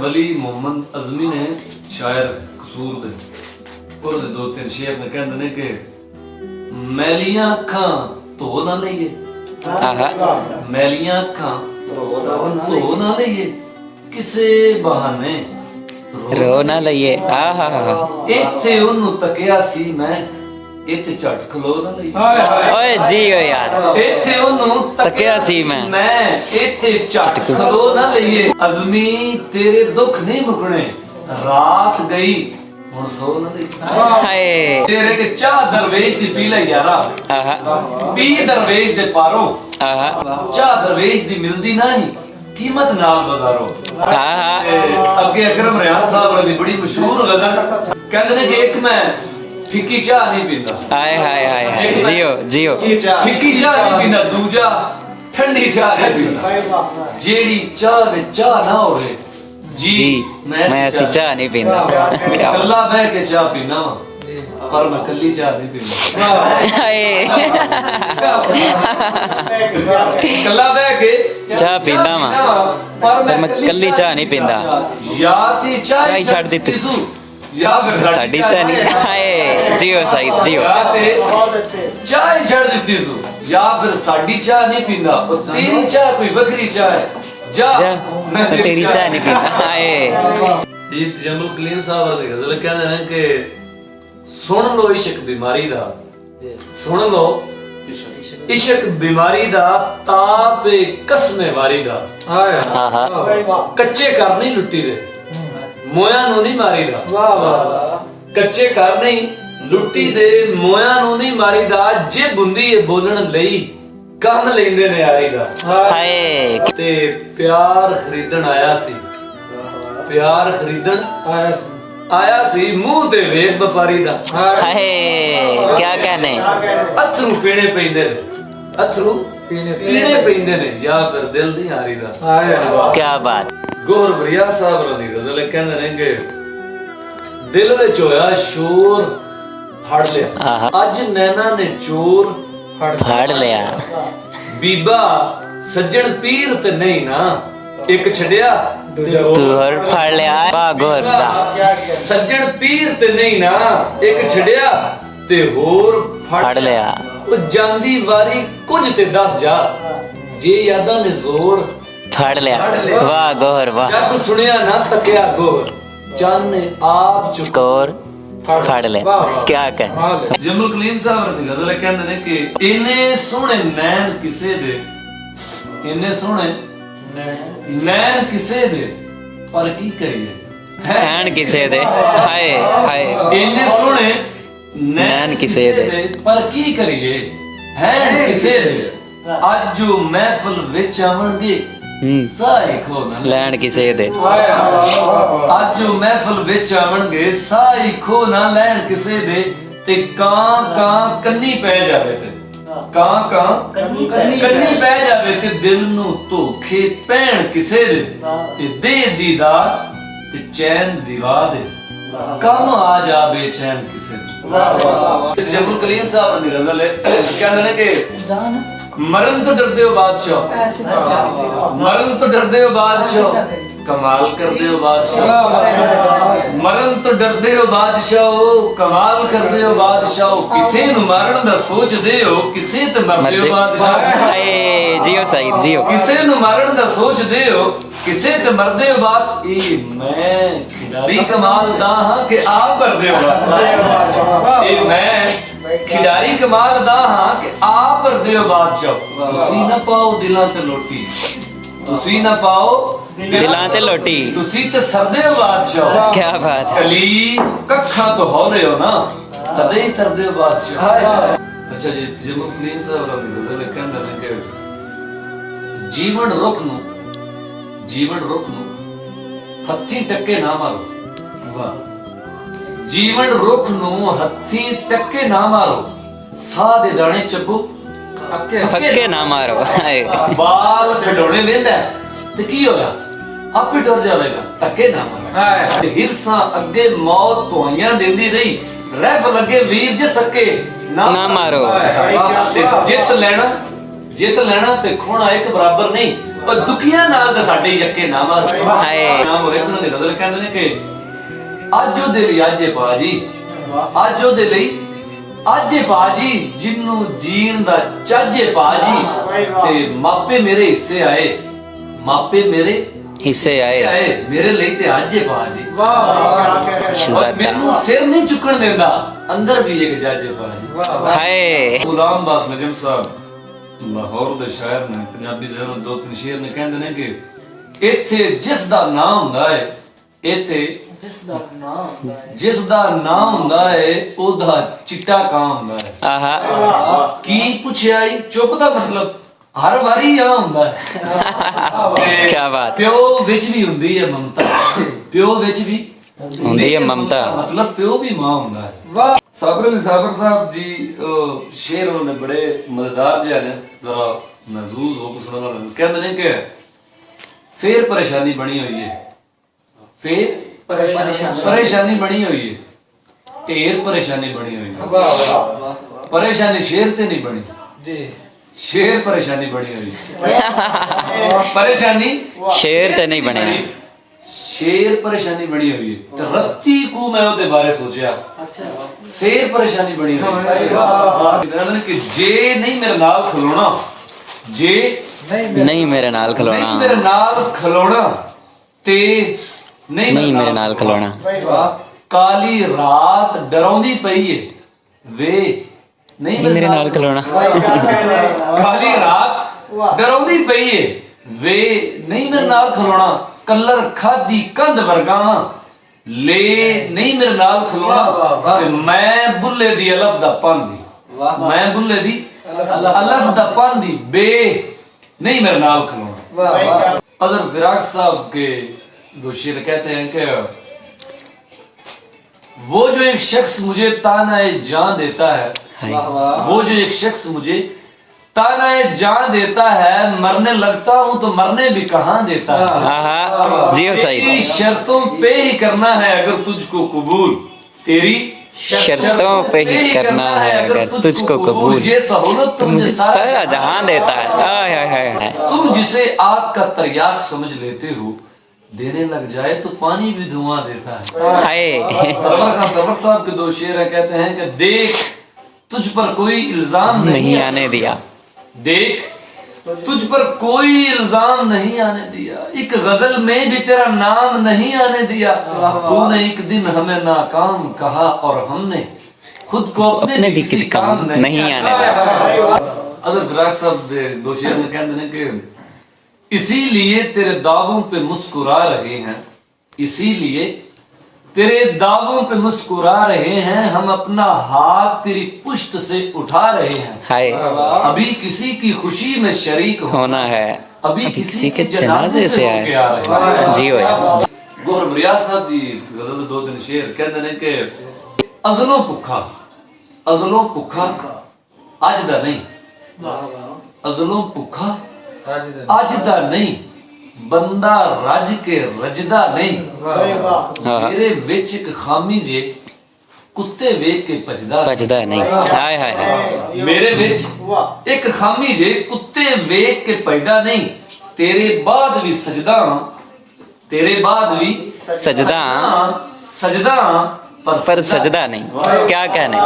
वली मोहम्मद अज़मी ने शायर कसूर दे और दो तीन शेर ने कहंदे ने कि मैलियां अखां धो ना लईए मैलियां अखां धो ना लईए किसे बहाने रो ना लईए इत्थे ओनू तकिया सी मैं इत्थे झट खलो ना लईए ओए जी ओ यार इत्थे ओनू तकिया सी मैं इत्थे झट खलो ना लईए अज़मी तेरे दुख नहीं मुकने रात गई हुण सो ना लईए हाय तेरे के चाह दरवेश दी पी ले यारा पी दरवेश दे पारो चाह दरवेश दी मिलदी नहीं कीमत नाल बाजारो अगे अकरम रियाज साहब दी बड़ी मशहूर गजल कहंदे ने कि एक मैं फिक्की चाह नहीं पींदा हाय हाय हाय हाय जियो जियो फिक्की चाह नहीं पींदा दूजा ठंडी चाह नहीं पींदा जेड़ी चाह में चाह ना होवे जी मैं ऐसी चाह नहीं पींदा कल्ला बह के चाह पीना पर मैं कल्ली चाह नहीं पींदा कल्ला बह के चाह पींदा पर मैं कल्ली चाह नहीं पींदा या ती चाह ही छड़ दित्ती या फिर साडी चाह नहीं हाय जियो साइद जियो चाह ही छड़ दित्ती तू या फिर साडी चाह नहीं पींदा और तेरी चाह कोई बकरी चाह है जा मैं तेरी चाह नहीं पींदा हाय जी जमुल कलीम साहब ने गजल कहंदे ने कि सुन लो इश्क बीमारी दा सुन लो इश्क बीमारी दा ताप कसमे वारी दा कच्चे घर नहीं लुट्टी दे मोया नु नहीं मारी दा कच्चे घर नहीं लुट्टी दे मोया नु नहीं मारी दा जे बुंदी ए बोलण लई ਕੰਨ ਲੈਂਦੇ ਨੇ ਯਾਰੀ ਦਾ ਹਾਏ ਤੇ ਪਿਆਰ ਖਰੀਦਣ ਆਇਆ ਸੀ ਪਿਆਰ ਖਰੀਦਣ ਆਇਆ ਸੀ ਮੂੰਹ ਤੇ ਵੇਖ ਵਪਾਰੀ ਦਾ ਹਾਏ ਕੀ ਕਹਨੇ ਅਥਰੂ ਪੀਣੇ ਪੈਂਦੇ ਨੇ ਅਥਰੂ ਪੀਣੇ ਪੈਂਦੇ ਨੇ ਜਾਂ ਫਿਰ ਦਿਲ ਦੀ ਹਾਰੀ ਦਾ ਕੀ ਬਾਤ ਗੋਹਰ ਬਰੀਆ ਸਾਹਿਬ ਦੀ ਗਜ਼ਲ ਕਹਿੰਦੇ ਨੇ ਕਿ ਦਿਲ ਵਿੱਚ ਹੋਇਆ ਸ਼ੋਰ ਫੜ ਲਿਆ ਅੱਜ ਨੈਣਾ ਨੇ ਚੋਰ ਫੜ ਲਿਆ ਬੀਬਾ ਸੱਜਣ ਪੀਰ ਤੇ ਨਹੀਂ ਨਾ ਇੱਕ ਛੱਡਿਆ ਤੂੰ ਹੋਰ ਫੜ ਲਿਆ ਵਾਹ ਗੋਰ ਦਾ ਸੱਜਣ ਪੀਰ ਤੇ ਨਹੀਂ ਨਾ ਇੱਕ ਛੱਡਿਆ ਤੇ ਹੋਰ ਫੜ ਲਿਆ ਉਹ ਜਾਂਦੀ ਵਾਰੀ ਕੁਝ ਤੇ ਦੱਸ ਜਾ ਜੇ ਯਾਦਾਂ ਨੇ ਜ਼ੋਰ ਫੜ ਲਿਆ ਵਾਹ ਗੋਰ ਵਾਹ ਜਦ ਸੁਣਿਆ ਨਾ ਤੱਕਿਆ ਗੋਰ ਚੰਨ ਨੇ ਆਪ ਚਕੋਰ ਫੜ ਲੈ ਕੀ ਕਹਿ ਜਮਲ ਕਲੀਮ ਸਾਹਿਬ ਦੀ ਗਜ਼ਲ ਕਹਿੰਦੇ ਨੇ ਕਿ ਇੰਨੇ ਸੋਹਣੇ ਨੈਣ ਕਿਸੇ ਦੇ ਇੰਨੇ ਸੋਹਣੇ ਨੈਣ ਕਿਸੇ ਦੇ ਪਰ ਕੀ ਕਰੀਏ ਨੈਣ ਕਿਸੇ ਦੇ ਹਾਏ ਹਾਏ ਇੰਨੇ ਸੋਹਣੇ ਨੈਣ ਕਿਸੇ ਦੇ ਪਰ ਕੀ ਕਰੀਏ ਹੈ ਕਿਸੇ ਦੇ ਅੱਜ ਜੋ ਮਹਿਫਲ ਵਿੱਚ ਆਵਣਗੇ ਸਾਈ ਖੋ ਨਾ ਲੈਣ ਕਿਸੇ ਦੇ ਅੱਜ ਜੋ ਮਹਿਫਲ ਵਿੱਚ ਆਵਣਗੇ ਸਾਈ ਖੋ ਨਾ ਲੈਣ ਕਿਸੇ ਦੇ ਤੇ ਕਾਂ ਕਾਂ ਕੰਨੀ ਪੈ ਜਾਵੇ ਤੇ ਕਾਂ ਕਾਂ ਕੰਨੀ ਪੈ ਜਾਵੇ ਤੇ ਦਿਲ ਨੂੰ ਧੋਖੇ ਪੈਣ ਕਿਸੇ ਦੇ ਤੇ ਦੇ ਦੀਦਾਰ ਤੇ ਚੈਨ ਦਿਵਾ ਦੇ ਕੰਮ ਆ ਜਾਵੇ ਚੈਨ ਕਿਸੇ ਦੇ ਜਬਰ ਕਰੀਮ ਸਾਹਿਬ ਨੇ ਗਜ਼ਲ ਕਹਿੰਦੇ ਨੇ ਕਿ मरण तो डरते हो बादशाह मरण तो डरते हो बादशाह कमाल करते हो बादशाह मरण तो डरते हो बादशाह कमाल करते हो बादशाह किसे नु मारन दा सोचदे हो किसे ते मरदे हो बादशाह हाय जियो सईद जियो किसे नु मारन दा सोचदे हो किसे ते मरदे हो बात ए मैं खिडारी कमाल दा हां कि आप भरदे हो बादशाह ए मैं खिडारी कमाल दा हां कि आप भरदे हो बादशाह तुसी ना पाओ दिलां ते लोटी तुसी ना पाओ दिलां ते लोटी तुसी ते सरदे हो बादशाह क्या बात कली कखा तो हौले हो ना तदे ही तरदे हो बादशाह अच्छा जी जब कलीम साहब दी गजल कहंदे ने कि जीवन रुख नु हत्थी टक्के ना मारो वाह जीवन रुख ਨੂੰ ਹੱਥੀ ਟੱਕੇ ਨਾ ਮਾਰੋ ਸਾਹ ਦੇ ਦਾਣੇ ਚੱਬੋ ਪੱਕੇ ਨਾ ਮਾਰੋ ਹਾਏ ਬਾਲ ਖਡੋਣੇ ਵੇਂਦਾ ਤੇ ਕੀ ਹੋਇਆ ਆਪੇ ਡਰ ਜਾਵੇਗਾ ਟੱਕੇ ਨਾ ਮਾਰੋ ਤੇ ਹਿਰਸਾਂ ਅੱਗੇ ਮੌਤ ਧੋਈਆਂ ਦਿੰਦੀ ਰਹੀ ਰਹਿ ਲੱਗੇ ਵੀਰ ਜੇ ਸਕੇ ਨਾ ਮਾਰੋ ਤੇ ਜਿੱਤ ਲੈਣਾ ਤੇ ਖੋਣਾ ਇੱਕ ਬਰਾਬਰ ਨਹੀਂ ਪਰ ਦੁਖੀਆਂ ਨਾਲ ਤਾਂ ਸਾਡੇ ਯੱਕੇ ਨਾ ਮਾਰ ਹਾਏ। ਨਾਮ ਹੋਰੇ ਉਹਨਾਂ ਦੀ ਗਜ਼ਲ ਕਹਿੰਦੇ ਨੇ ਕਿ ਅੱਜ ਉਹਦੇ ਲਈ ਅੱਜ ਏ ਬਾਜੀ, ਅੱਜ ਉਹਦੇ ਲਈ ਅੱਜ ਏ ਬਾਜੀ, ਜਿਹਨੂੰ ਜੀਣ ਦਾ ਚੱਜ ਏ ਬਾਜੀ। ਤੇ ਮਾਪੇ ਮੇਰੇ ਹਿੱਸੇ ਆਏ, ਮਾਪੇ ਮੇਰੇ ਹਿੱਸੇ ਆਏ ਮੇਰੇ ਲਈ ਤੇ ਅੱਜ ਏ ਬਾਜੀ। ਸ਼ਹਿਜ਼ਾਦਾ। ਮੈਨੂੰ ਸਿਰ ਨਹੀਂ ਚੁੱਕਣ ਦਿੰਦਾ, ਅੰਦਰ ਵੀ ਇੱਕ ਜੱਜ ਏ ਬਾਜੀ। ਹਾਏ। ਗੁਲਾਮ ਬਾਸ ਨਜਮ ਸਾਹਿਬ ਲਾਹੌਰ ਦੇ ਸ਼ਾਇਰ ਨੇ, ਪੰਜਾਬੀ ਦੇ ਉਹਨਾਂ ਦੋ ਤਿੰਨ ਸ਼ੇਰ ਨੇ, ਕਹਿੰਦੇ ਨੇ ਕਿ ਇੱਥੇ ਜਿਸ ਦਾ ਨਾਂ ਹੁੰਦਾ ਹੈ, ਇੱਥੇ ਜਿਸ ਦਾ ਨਾਂ ਹੁੰਦਾ ਹੈ ਉਹਦਾ ਚਿੱਟਾ ਕਾਂ ਹੁੰਦਾ ਹੈ। ਆਹਾ। ਕੀ ਪੁੱਛਿਆ ਈ? ਚੁੱਪ ਦਾ ਮਤਲਬ ਹਰ ਵਾਰੀ ਆ ਹੁੰਦਾ ਹੈ। ਕੀ ਬਾਤ। ਪਿਓ ਵਿੱਚ ਵੀ ਹੁੰਦੀ ਹੈ ਮਮਤਾ, ਪਿਓ ਵਿੱਚ ਵੀ ਹੁੰਦੀ ਹੈ ਮਮਤਾ। ਮਤਲਬ ਪਿਓ ਵੀ ਮਾਂ ਹੁੰਦਾ ਹੈ। ਵਾਹ। ਸਾਬਰ ਅਲੀ ਸਾਬਰ ਸਾਹਿਬ ਜੀ ਸ਼ੇਰ ਉਹਨੇ ਬੜੇ ਮਜ਼ੇਦਾਰ ਜਿਹੇ ਨੇ, ਜ਼ਰਾ ਮਹਿਜ਼ੂਜ਼ ਹੋ ਕੇ ਸੁਣਨ ਵਾਲੇ ਕਹਿੰਦੇ ਨੇ ਕਿ ਫੇਰ ਪਰੇਸ਼ਾਨੀ ਬਣੀ ਹੋਈ ਹੈ, ਫੇਰ ਪਰੇਸ਼ਾਨੀ ਬਣੀ ਹੋਈ ਹੈ, ਢੇਰ ਪਰੇਸ਼ਾਨੀ ਬਣੀ ਹੋਈ ਹੈ। ਪਰੇਸ਼ਾਨੀ ਸ਼ੇਰ ਤੇ ਨਹੀਂ ਬਣੀ ਜੀ, ਸ਼ੇਰ ਪਰੇਸ਼ਾਨੀ ਬਣੀ ਹੋਈ ਹੈ। ਪਰੇਸ਼ਾਨੀ ਸ਼ੇਰ ਤੇ ਨਹੀਂ ਬਣਿਆ, ਸ਼ੇਰ ਪਰੇਸ਼ਾਨੀ ਬਣੀ ਹੋਈ ਹੈ। ਤੇ ਰੱਤੀ ਕੋ ਮੈਂ ਉਹਦੇ ਬਾਰੇ ਸੋਚਿਆ, ਸ਼ੇਰ ਪਰੇਸ਼ਾਨੀ ਬਣੀ ਹੋਈ ਹੈ ਕਿ ਜੇ ਨਹੀਂ ਮੇਰੇ ਨਾਲ ਖਲੋਣਾ, ਜੇ ਨਹੀਂ ਮੇਰੇ ਨਾਲ ਨਹੀਂ ਖਲੋਣਾ, ਮੇਰੇ ਨਾਲ ਖਲੋਣਾ ਤੇ ਨਹੀਂ ਮੇਰੇ ਨਾਲ ਖਲੋਣਾ। ਕਾਲੀ ਰਾਤ ਡਰਾਉਂਦੀ ਪਈ ਏ ਵੇ, ਨਹੀਂ ਮੇਰੇ ਨਾਲ ਖਲੋਣਾ। ਕਾਲੀ ਰਾਤ ਡਰਾਉਂਦੀ ਪਈ ਏ ਵੇ, ਨਹੀਂ ਮੇਰੇ ਨਾਲ ਖਲੋਣਾ। ਕਲਰ ਖਾਦੀ ਕੰਧ ਵਰਗਾਵਾਂ ਲੈ, ਨਹੀਂ ਮੇਰੇ ਨਾਲ ਖਲੋਣਾ। ਤੇ ਮੈਂ ਬੁੱਲੇ ਦੀ ਅਲਫ ਦਾ ਪਾਂਦੀ, ਮੈਂ ਬੁੱਲੇ ਦੀ ਅਲਫ ਦਾ ਪਾਂਦੀ ਬੇ, नहीं मेरे नाल खलोना। अजहर फिराक साहब के दो शेर कहते हैं कि वो जो एक शख्स मुझे तानाए जान देता है, वो जो एक शख्स मुझे तानाए जान देता है, मरने लगता हूं तो मरने भी कहां देता है। जियो सही। तेरी शर्तों पे ही करना है अगर तुझको कबूल, तेरी शर्तों पे ही करना है अगर तुझको कबूल, ये सहूलत तो मुझे सारा जहां देता है। तुम जिसे आग का तर्याक समझ लेते हो, देने लग जाए तो पानी भी धुआं देता है। हाय। सरवर खान सरवर साहब के दो शेर है, कहते हैं कि देख तुझ पर कोई इल्जाम नहीं आने दिया, देख तुझ पर कोई इल्जाम नहीं आने दिया, एक गजल में भी तेरा नाम नहीं आने दिया। तूने एक दिन हमें नाकाम कहा और हमने खुद को अपने भी किसी काम नहीं आने दिया। अगर फिराक साहब दो शेर में कहते हैं कि इसीलिए तेरे दावों पे मुस्कुरा रहे हैं, इसीलिए तेरे दावों पे मुस्कुरा रहे हैं, हम अपना हाथ तेरी पुश्त से उठा रहे हैं। हाय। अभी किसी की खुशी में शरीक होना है, अभी किसी के जनाजे से आए। जी होया। गोहर बरियार साहब दी गजल दो तीन शेर कहते हैं कि अज़लों भुखा, अज़लों भुखा अज दा नहीं, अज़लों भुखा अज दा नहीं, ਬੰਦਾ ਰੱਜ ਕੇ ਰਜਦਾ ਨਹੀਂ। ਮੇਰੇ ਵਿੱਚ ਇੱਕ ਖਾਮੀ ਜੇ ਕੁੱਤੇ ਵੇਖ ਕੇ ਭਜਦਾ नहीं। हाय हाय। ਮੇਰੇ ਵਿੱਚ ਇੱਕ ਖਾਮੀ ਜੇ ਕੁੱਤੇ ਵੇਖ ਕੇ ਭਜਦਾ ਨਹੀਂ। ਤੇਰੇ ਬਾਅਦ ਵੀ ਸਜਦਾ, ਤੇਰੇ ਬਾਅਦ ਵੀ सजदा ਸਜਦਾ पर सजदा नहीं। क्या कहने।